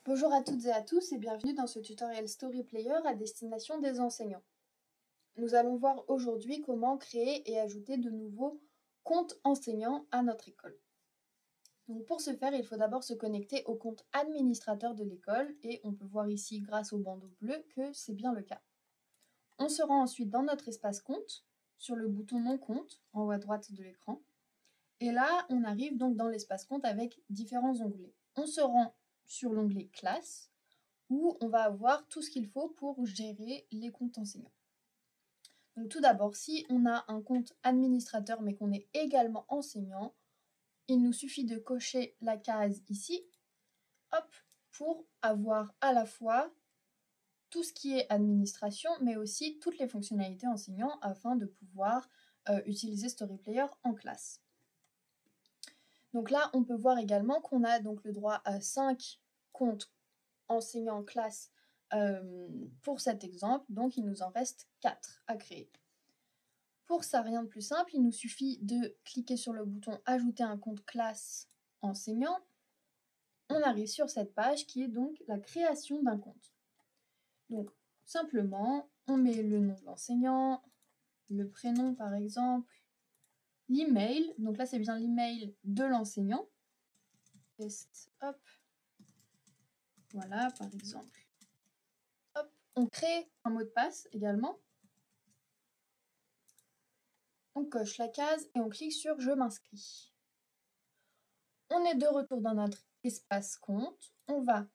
Bonjour à toutes et à tous et bienvenue dans ce tutoriel Story Player à destination des enseignants. Nous allons voir aujourd'hui comment créer et ajouter de nouveaux comptes enseignants à notre école. Donc pour ce faire, il faut d'abord se connecter au compte administrateur de l'école et on peut voir ici grâce au bandeau bleu que c'est bien le cas. On se rend ensuite dans notre espace compte, sur le bouton Mon compte en haut à droite de l'écran. Et là, on arrive donc dans l'espace compte avec différents onglets. On se rend sur l'onglet Classe, où on va avoir tout ce qu'il faut pour gérer les comptes enseignants. Donc tout d'abord, si on a un compte administrateur mais qu'on est également enseignant, il nous suffit de cocher la case ici, hop, pour avoir à la fois tout ce qui est administration, mais aussi toutes les fonctionnalités enseignants afin de pouvoir utiliser Story Player en classe. Donc là, on peut voir également qu'on a donc le droit à 5 comptes enseignants en classe pour cet exemple, donc il nous en reste 4 à créer. Pour ça, rien de plus simple, il nous suffit de cliquer sur le bouton « Ajouter un compte classe enseignant ». On arrive sur cette page qui est donc la création d'un compte. Donc, simplement, on met le nom de l'enseignant, le prénom par exemple, l'email, donc là c'est bien l'email de l'enseignant. Hop, voilà par exemple. Hop, on crée un mot de passe également. On coche la case et on clique sur « Je m'inscris ». On est de retour dans notre espace compte. On va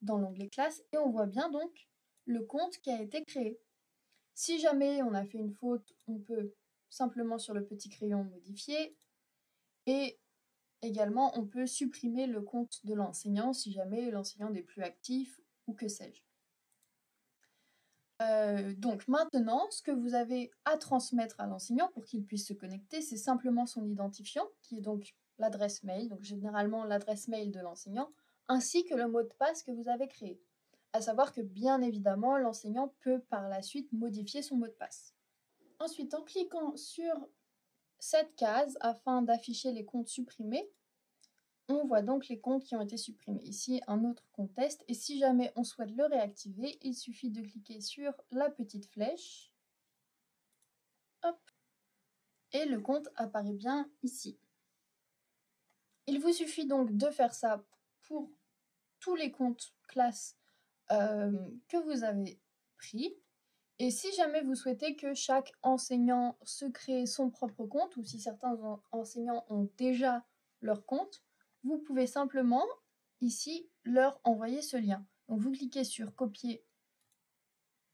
dans l'onglet classe et on voit bien donc le compte qui a été créé. Si jamais on a fait une faute, on peut simplement sur le petit crayon modifier et également on peut supprimer le compte de l'enseignant si jamais l'enseignant n'est plus actif ou que sais-je. Donc maintenant, ce que vous avez à transmettre à l'enseignant pour qu'il puisse se connecter, c'est simplement son identifiant, qui est donc l'adresse mail, donc généralement l'adresse mail de l'enseignant, ainsi que le mot de passe que vous avez créé. À savoir que bien évidemment, l'enseignant peut par la suite modifier son mot de passe. Ensuite, en cliquant sur cette case afin d'afficher les comptes supprimés, on voit donc les comptes qui ont été supprimés. Ici, un autre compte test. Et si jamais on souhaite le réactiver, il suffit de cliquer sur la petite flèche. Hop. Et le compte apparaît bien ici. Il vous suffit donc de faire ça pour tous les comptes classes que vous avez pris. Et si jamais vous souhaitez que chaque enseignant se crée son propre compte, ou si certains enseignants ont déjà leur compte, vous pouvez simplement, ici, leur envoyer ce lien. Donc vous cliquez sur copier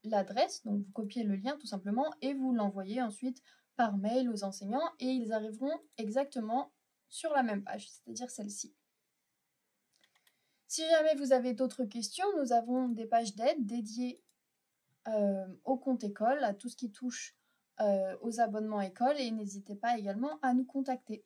l'adresse, donc vous copiez le lien tout simplement, et vous l'envoyez ensuite par mail aux enseignants, et ils arriveront exactement sur la même page, c'est-à-dire celle-ci. Si jamais vous avez d'autres questions, nous avons des pages d'aide dédiées au compte école, à tout ce qui touche aux abonnements école, et n'hésitez pas également à nous contacter.